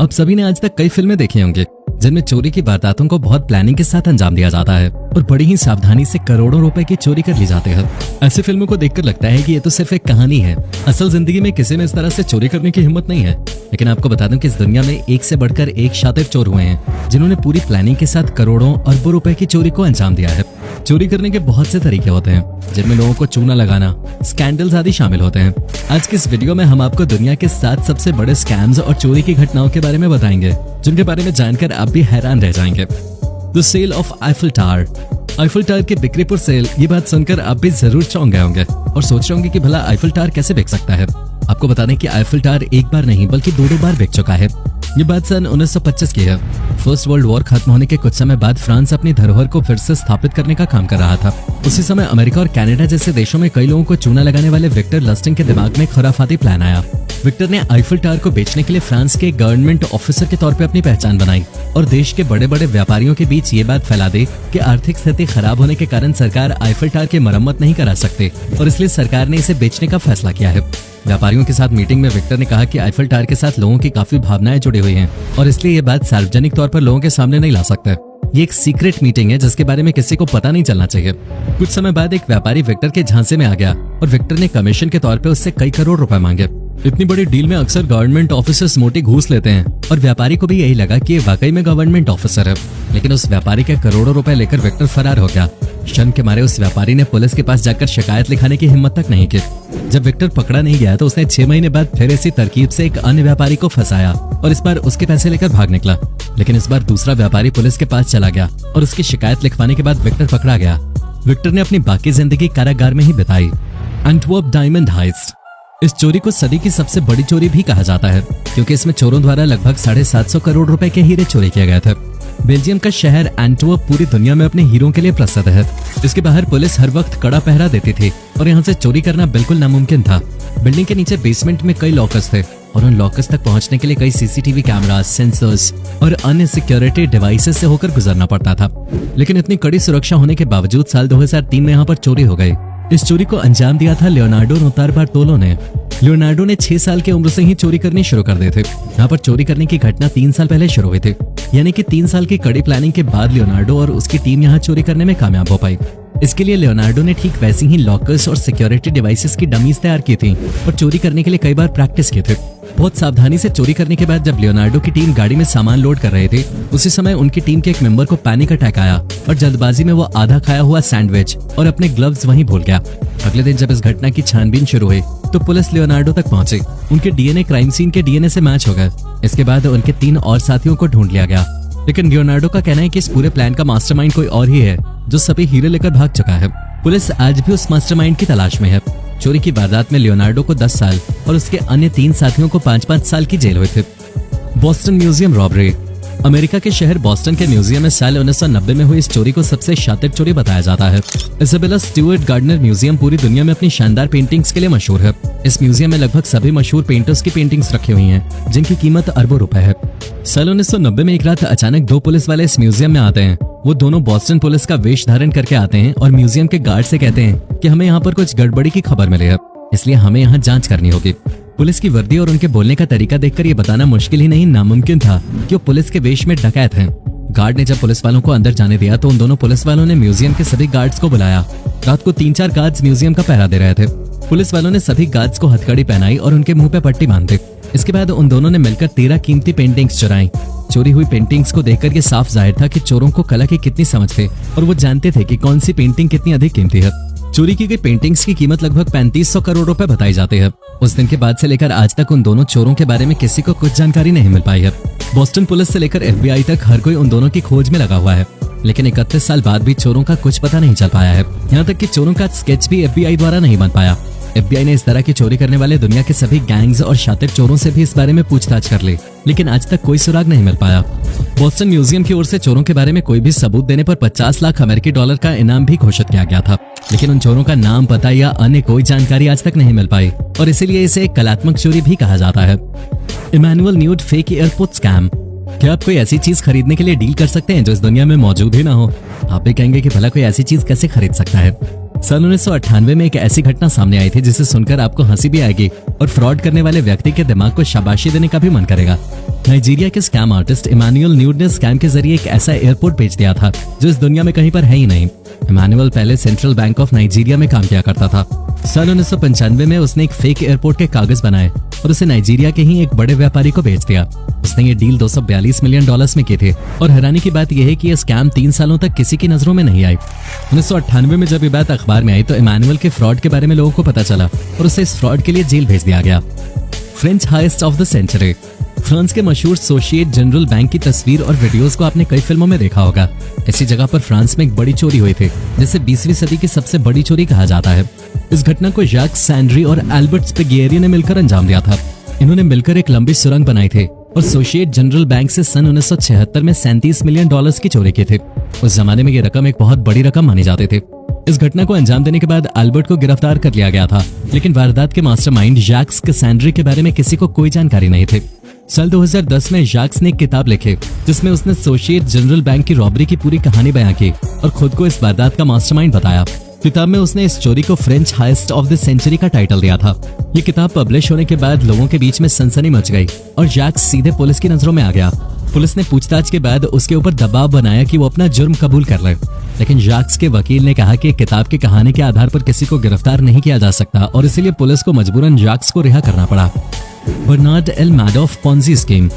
अब सभी ने आज तक कई फिल्में देखी होंगी जिनमें चोरी की वारदातों को बहुत प्लानिंग के साथ अंजाम दिया जाता है और बड़ी ही सावधानी से करोड़ों रुपए की चोरी कर ली जाती है। ऐसी फिल्मों को देखकर लगता है कि ये तो सिर्फ एक कहानी है। असल जिंदगी में किसी में इस तरह से चोरी करने की हिम्मत नहीं है। लेकिन आपको बता दूं कि इस दुनिया में एक से बढ़कर एक शातिर चोर हुए हैं जिन्होंने पूरी प्लानिंग के साथ करोड़ों अरबों रुपए की चोरी को अंजाम दिया है। चोरी करने के बहुत से तरीके होते हैं जिनमें लोगों को चूना लगाना, स्कैंडल्स आदि शामिल होते हैं। आज की इस वीडियो में हम आपको दुनिया के 7 सबसे बड़े स्कैम्स और चोरी की घटनाओं के बारे में बताएंगे जिनके बारे में जानकर आप भी हैरान रह जाएंगे। The sale of Eiffel tower. Eiffel tower की बिक्री पर सेल, ये बात सुनकर आप भी जरूर चौंक गए होंगे और सोच रहे होंगे कि भला आईफिल टावर कैसे बिक सकता है। आपको बता दें कि आईफिल टावर एक बार नहीं बल्कि 2 बार बिक चुका है। ये बात सन 1925 की है। फर्स्ट वर्ल्ड वॉर खत्म होने के कुछ समय बाद फ्रांस अपनी धरोहर को फिर से स्थापित करने का काम कर रहा था। उसी समय अमेरिका और कनाडा जैसे देशों में कई लोगों को चूना लगाने वाले विक्टर लस्टिंग के दिमाग में खुराफाती प्लान आया। विक्टर ने आईफिल टावर को बेचने के लिए फ्रांस के गवर्नमेंट ऑफिसर के तौर पे अपनी पहचान बनाई और देश के बड़े बड़े व्यापारियों के बीच ये बात फैला दी कि आर्थिक स्थिति खराब होने के कारण सरकार आईफिल टावर की मरम्मत नहीं करा सकती और इसलिए सरकार ने इसे बेचने का फैसला किया है। व्यापारियों के साथ मीटिंग में विक्टर ने कहा कि आईफिल टावर के साथ लोगों की काफी भावनाएं जुड़ी हुई हैं और इसलिए ये बात सार्वजनिक तौर पर लोगों के सामने नहीं ला सकते। ये एक सीक्रेट मीटिंग है जिसके बारे में किसी को पता नहीं चलना चाहिए। कुछ समय बाद एक व्यापारी विक्टर के झांसे में आ गया और विक्टर ने कमीशन के तौर पे उससे कई करोड़ रुपए मांगे। इतनी बड़ी डील में अक्सर गवर्नमेंट ऑफिसर्स मोटी घूस लेते हैं और व्यापारी को भी यही लगा कि ये वाकई में गवर्नमेंट ऑफिसर है। लेकिन उस व्यापारी के करोड़ों रुपए लेकर विक्टर फरार हो गया। शर्म के मारे उस व्यापारी ने पुलिस के पास जाकर शिकायत लिखाने की हिम्मत तक नहीं की। जब विक्टर पकड़ा नहीं गया तो उसने 6 महीने बाद फिर इसी तरकीब से एक अन्य व्यापारी को फंसाया और इस बार उसके पैसे लेकर भाग निकला। लेकिन इस बार दूसरा व्यापारी पुलिस के पास चला गया और उसकी शिकायत लिखवाने के बाद विक्टर पकड़ा गया। विक्टर ने अपनी बाकी जिंदगी कारागार में ही बिताई। Antwerp diamond heist. इस चोरी को सदी की सबसे बड़ी चोरी भी कहा जाता है क्योंकि इसमें चोरों द्वारा लगभग 750 करोड़ रुपए के हीरे चोरी किए गए थे। बेल्जियम का शहर एंटवर्प पूरी दुनिया में अपने हीरों के लिए प्रसिद्ध है। इसके बाहर पुलिस हर वक्त कड़ा पहरा देती थी और यहाँ से चोरी करना बिल्कुल नामुमकिन था। बिल्डिंग के नीचे बेसमेंट में कई लॉकर्स थे और उन लॉकर्स तक पहुंचने के लिए कई सीसीटीवी कैमरास, सेंसर्स और अन्य सिक्योरिटी डिवाइसेस से होकर गुजरना पड़ता था। लेकिन इतनी कड़ी सुरक्षा होने के बावजूद साल 2003 में यहाँ पर चोरी हो गई। इस चोरी को अंजाम दिया था लियोनार्डो नोतारबार्टोलो ने। लियोनार्डो ने 6 साल की उम्र से ही चोरी करनी शुरू कर दी थी। यहाँ पर चोरी करने की घटना 3 साल पहले शुरू हुई थी, यानी कि 3 साल की कड़ी प्लानिंग के बाद लियोनार्डो और उसकी टीम यहाँ चोरी करने में कामयाब हो पाई। इसके लिए लियोनार्डो ने ठीक वैसी ही लॉकर्स और सिक्योरिटी डिवाइसेस की डमीज तैयार की थी और चोरी करने के लिए कई बार प्रैक्टिस की थी। बहुत सावधानी से चोरी करने के बाद जब लियोनार्डो की टीम गाड़ी में सामान लोड कर रही थी उसी समय उनकी टीम के एक मेंबर को पैनिक अटैक आया और जल्दबाजी में वो आधा खाया हुआ सैंडविच और अपने ग्लव्स वहीं भूल गया। अगले दिन जब इस घटना की छानबीन शुरू हुई तो पुलिस लियोनार्डो तक पहुंची। उनके डीएनए क्राइम सीन के डीएनए से मैच हो गए। इसके बाद उनके 3 और साथियों को ढूंढ लिया गया। लेकिन लियोनार्डो का कहना है कि इस पूरे प्लान का मास्टरमाइंड कोई और ही है जो सभी हीरे लेकर भाग चुका है। पुलिस आज भी उस मास्टरमाइंड की तलाश में है। चोरी की वारदात में लियोनार्डो को 10 साल और उसके अन्य 3 साथियों को 5-5 साल की जेल हुई थी। Boston museum robbery. अमेरिका के शहर बोस्टन के म्यूजियम में साल 1990 में हुई इस चोरी को सबसे शातिर चोरी बताया जाता है। इसाबेला स्टुअर्ट गार्डनर म्यूजियम पूरी दुनिया में अपनी शानदार पेंटिंग्स के लिए मशहूर है। इस म्यूजियम में लगभग सभी मशहूर पेंटर्स की पेंटिंग्स रखी हुई हैं, जिनकी कीमत अरबों रुपए है। साल 1990 में एक रात अचानक 2 पुलिस वाले इस म्यूजियम में आते हैं। वो दोनों बोस्टन पुलिस का वेश धारण करके आते हैं और म्यूजियम के गार्ड से कहते हैं कि हमें यहाँ पर कुछ गड़बड़ी की खबर मिली है, इसलिए हमें यहाँ जांच करनी होगी। पुलिस की वर्दी और उनके बोलने का तरीका देखकर ये बताना मुश्किल ही नहीं नामुमकिन था कि वो पुलिस के वेश में डकैत हैं। गार्ड ने जब पुलिस वालों को अंदर जाने दिया तो उन दोनों पुलिस वालों ने म्यूजियम के सभी गार्ड्स को बुलाया। रात को 3-4 गार्ड्स म्यूजियम का पहरा दे रहे थे। पुलिस वालों ने सभी गार्ड्स को हथकड़ी पहनाई और उनके मुंह पे पट्टी बांध दी। इसके बाद उन दोनों ने मिलकर 13 कीमती पेंटिंग्स चुराई। चोरी हुई पेंटिंग्स को देखकर ये साफ जाहिर था कि चोरों को कला की कितनी समझ थी और वो जानते थे कि कौन सी पेंटिंग कितनी अधिक कीमती है। चोरी की गई पेंटिंग्स की कीमत लगभग 3500 करोड़ रुपए बताई जाती है। उस दिन के बाद से लेकर आज तक उन दोनों चोरों के बारे में किसी को कुछ जानकारी नहीं मिल पाई है। बोस्टन पुलिस से लेकर FBI तक हर कोई उन दोनों की खोज में लगा हुआ है, लेकिन 31 साल बाद भी चोरों का कुछ पता नहीं चल पाया है। यहाँ तक कि चोरों का स्केच भी FBI द्वारा नहीं बन पाया। FBI ने इस तरह की चोरी करने वाले दुनिया के सभी गैंग्स और शातिर चोरों से भी इस बारे में पूछताछ कर ली, लेकिन आज तक कोई सुराग नहीं मिल पाया। बोस्टन म्यूजियम की ओर से चोरों के बारे में कोई भी सबूत देने पर 50 लाख अमेरिकी डॉलर का इनाम भी घोषित किया गया था, लेकिन उन चोरों का नाम, पता या अन्य कोई जानकारी आज तक नहीं मिल पाई और इसीलिए इसे एक कलात्मक चोरी भी कहा जाता है। Emmanuel Nwude fake airport scam. क्या आप कोई ऐसी चीज खरीदने के लिए डील कर सकते हैं जो इस दुनिया में मौजूद ही ना हो? आप भी कहेंगे कि भला कोई ऐसी चीज कैसे खरीद सकता है? सन 1998 में एक ऐसी घटना सामने आई थी जिसे सुनकर आपको हंसी भी आएगी और फ्रॉड करने वाले व्यक्ति के दिमाग को शाबाशी देने का भी मन करेगा। नाइजीरिया के स्कैम आर्टिस्ट इमानुएल न्यूड ने स्कैम के जरिए एक ऐसा एयरपोर्ट बेच दिया था जो इस दुनिया में कहीं पर है ही नहीं। इमानुएल पहले सेंट्रल बैंक ऑफ नाइजीरिया में काम किया करता था। सन 1995 में उसने एक फेक एयरपोर्ट के कागज बनाए और उसे नाइजीरिया के ही एक बड़े व्यापारी को बेच दिया। उसने ये डील $242 मिलियन में की थी और हैरानी की बात यह है कि यह स्कैम 3 सालों तक किसी की नजरों में नहीं आई। 1998 में जब ये बात अखबार में आई तो इमानुएल के फ्रॉड के बारे में लोगों को पता चला और उसे इस फ्रॉड के लिए जेल भेज दिया गया। French heist of the century. France के मशहूर सोशिएट जनरल बैंक की तस्वीर और वीडियोस को आपने कई फिल्मों में देखा होगा। ऐसी जगह पर फ्रांस में एक बड़ी चोरी हुई थी जिसे 20वीं सदी की सबसे बड़ी चोरी कहा जाता है। इस घटना को जैक सैंड्री और एल्बर्ट स्पिगिएरी ने मिलकर अंजाम दिया था। इन्होंने मिलकर एक लंबी सुरंग बनाई थी और सोशिएट जनरल बैंक से सन 1976 में $37 मिलियन की चोरी की थी। उस जमाने में ये रकम एक बहुत बड़ी रकम मानी जाती थी। इस घटना को अंजाम देने के बाद एल्बर्ट को गिरफ्तार कर लिया गया था, लेकिन वारदात के मास्टरमाइंड जैक्स कैसेंड्री के बारे में किसी को कोई जानकारी नहीं थी। साल 2010 में जैक्स ने एक किताब लिखी जिसमें उसने सोशिएट जनरल बैंक की रॉबरी की पूरी कहानी बयां की और खुद को इस वारदात का मास्टरमाइंड बताया। किताब में उसने इस चोरी को French heist of the century का टाइटल दिया था। ये किताब पब्लिश होने के बाद लोगों के बीच में सनसनी मच गई और जैक्स सीधे पुलिस की नजरों में आ गया। पुलिस ने पूछताछ के बाद उसके ऊपर दबाव बनाया कि वो अपना जुर्म कबूल कर ले, लेकिन जैक्स के वकील ने कहा कि किताब की कहानी के आधार पर किसी को गिरफ्तार नहीं किया जा सकता और इसीलिए पुलिस को मजबूरन जैक्स को रिहा करना पड़ा। Bernard L Madoff Ponzi scheme.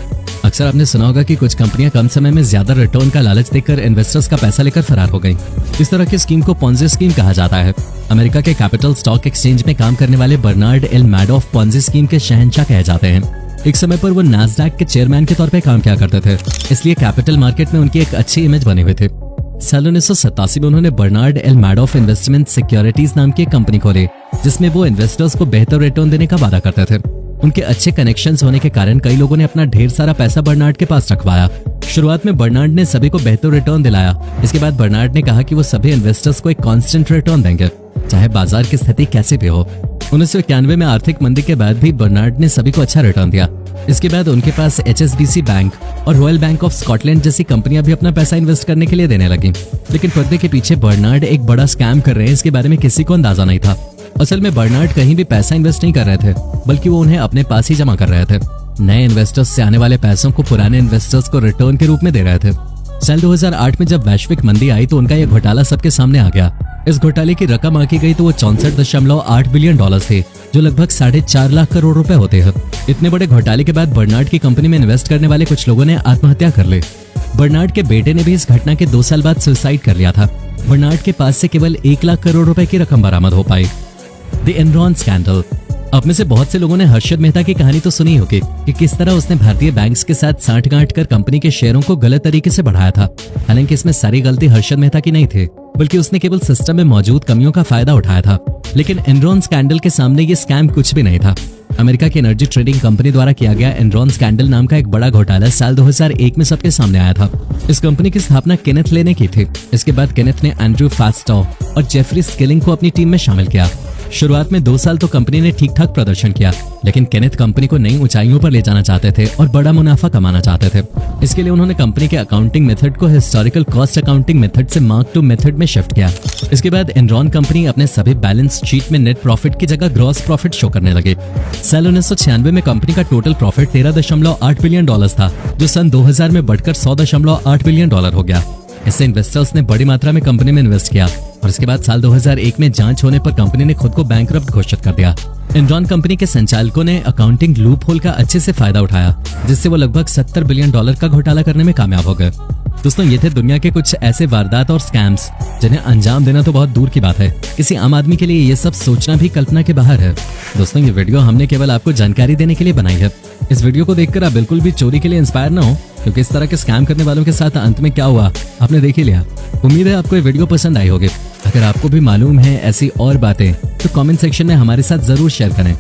अक्सर आपने सुना होगा कि कुछ कंपनियां कम समय में ज्यादा रिटर्न का लालच देकर इन्वेस्टर्स का पैसा लेकर फरार हो गईं। इस तरह की स्कीम को पॉन्जी स्कीम कहा जाता है। अमेरिका के कैपिटल स्टॉक एक्सचेंज में काम करने वाले Bernard L Madoff Ponzi scheme के शहंशाह कहे जाते हैं। एक समय पर वो नास्डैक के चेयरमैन के तौर पर काम किया करते थे, इसलिए कैपिटल मार्केट में उनकी एक अच्छी इमेज बनी हुई थी। साल 1987 में उन्होंने बर्नार्ड एल मैडोफ इन्वेस्टमेंट सिक्योरिटीज नाम की एक कंपनी खोली जिसमें वो इन्वेस्टर्स को बेहतर रिटर्न देने का वादा करते थे। उनके अच्छे कनेक्शंस होने के कारण कई लोगों ने अपना ढेर सारा पैसा बर्नार्ड के पास रखवाया। शुरुआत में बर्नार्ड ने सभी को बेहतर रिटर्न दिलाया। इसके बाद बर्नार्ड ने कहा कि वो सभी इन्वेस्टर्स को एक कांस्टेंट रिटर्न देंगे, चाहे बाजार की स्थिति कैसी भी हो। 1991 में आर्थिक मंदी के बाद भी बर्नार्ड ने सभी को अच्छा रिटर्न दिया। इसके बाद उनके पास HSBC बैंक और रॉयल बैंक ऑफ स्कॉटलैंड जैसी कंपनियां भी अपना पैसा इन्वेस्ट करने के लिए देने लगी। लेकिन पर्दे के पीछे बर्नार्ड एक बड़ा स्कैम कर रहे हैं, इसके बारे में किसी को अंदाजा नहीं था। असल में बर्नार्ड कहीं भी पैसा इन्वेस्ट नहीं कर रहे थे, बल्कि वो उन्हें अपने पास ही जमा कर रहे थे। नए इन्वेस्टर्स से आने वाले पैसों को पुराने इन्वेस्टर्स को रिटर्न के रूप में दे रहे थे। साल 2008 में जब वैश्विक मंदी आई तो उनका यह घोटाला सबके सामने आ गया। इस घोटाले की रकम आंकी गई तो वो $64.8 बिलियन थे, जो लगभग 4.5 लाख करोड़ रुपए होते हैं। इतने बड़े घोटाले के बाद बर्नार्ड की कंपनी में इन्वेस्ट करने वाले कुछ लोगों ने आत्महत्या कर ली। बर्नार्ड के बेटे ने भी इस घटना के 2 साल बाद सुसाइड कर लिया था। बर्नार्ड के पास से केवल 1 लाख करोड़ रुपए की रकम बरामद हो पाई। The Enron scandal. अब में से बहुत से लोगों ने हर्षद मेहता की कहानी तो सुनी होगी कि किस तरह उसने भारतीय बैंक्स के साथ सांठगांठ कर कंपनी के शेयरों को गलत तरीके से बढ़ाया था। हालांकि इसमें सारी गलती हर्षद मेहता की नहीं थी, बल्कि उसने केवल सिस्टम में मौजूद कमियों का फायदा उठाया था। लेकिन एनरॉन स्कैंडल के सामने ये स्कैम कुछ भी नहीं था। अमेरिका की एनर्जी ट्रेडिंग कंपनी द्वारा किया गया एनरॉन स्कैंडल नाम का एक बड़ा घोटाला साल 2001 में सबके सामने आया था। इस कंपनी की स्थापना केनेथ ले ने की थी। इसके बाद केनेथ ने एंड्रू फास्टॉ और जेफरी स्किलिंग को अपनी टीम में शामिल किया। शुरुआत में 2 साल तो कंपनी ने ठीक ठाक प्रदर्शन किया, लेकिन केनेथ कंपनी को नई ऊंचाइयों पर ले जाना चाहते थे और बड़ा मुनाफा कमाना चाहते थे। इसके लिए उन्होंने कंपनी के अकाउंटिंग मेथड को हिस्टोरिकल कॉस्ट अकाउंटिंग मेथड से मार्क टू मेथड में शिफ्ट किया। इसके बाद एनरॉन कंपनी अपने सभी बैलेंस शीट में नेट प्रॉफिट की जगह ग्रॉस प्रॉफिट शो करने लगे। साल 1996 में कंपनी का टोटल प्रॉफिट $13.8 बिलियन था, जो सन 2000 में बढ़कर $100.8 बिलियन हो गया। इससे इन्वेस्टर्स ने बड़ी मात्रा में कंपनी में इन्वेस्ट किया और इसके बाद साल 2001 में जांच होने पर कंपनी ने खुद को बैंकरप्ट घोषित कर दिया। एनरॉन कंपनी के संचालकों ने अकाउंटिंग लूप होल का अच्छे से फायदा उठाया, जिससे वो लगभग $70 बिलियन का घोटाला करने में कामयाब हो गए। दोस्तों, ये थे दुनिया के कुछ ऐसे वारदात और स्कैम्स जिन्हें अंजाम देना तो बहुत दूर की बात है। किसी आम आदमी के लिए ये सब सोचना भी कल्पना के बाहर है। दोस्तों, ये वीडियो हमने केवल आपको जानकारी देने के लिए बनाई है। इस वीडियो को देखकर आप बिल्कुल भी चोरी के लिए इंस्पायर ना हो, क्योंकि इस तरह के स्कैम करने वालों के साथ अंत में क्या हुआ आपने देख ही लिया। उम्मीद है आपको ये वीडियो पसंद आई होगी। अगर आपको भी मालूम है ऐसी और बातें तो कमेंट सेक्शन में हमारे साथ जरूर शेयर करें।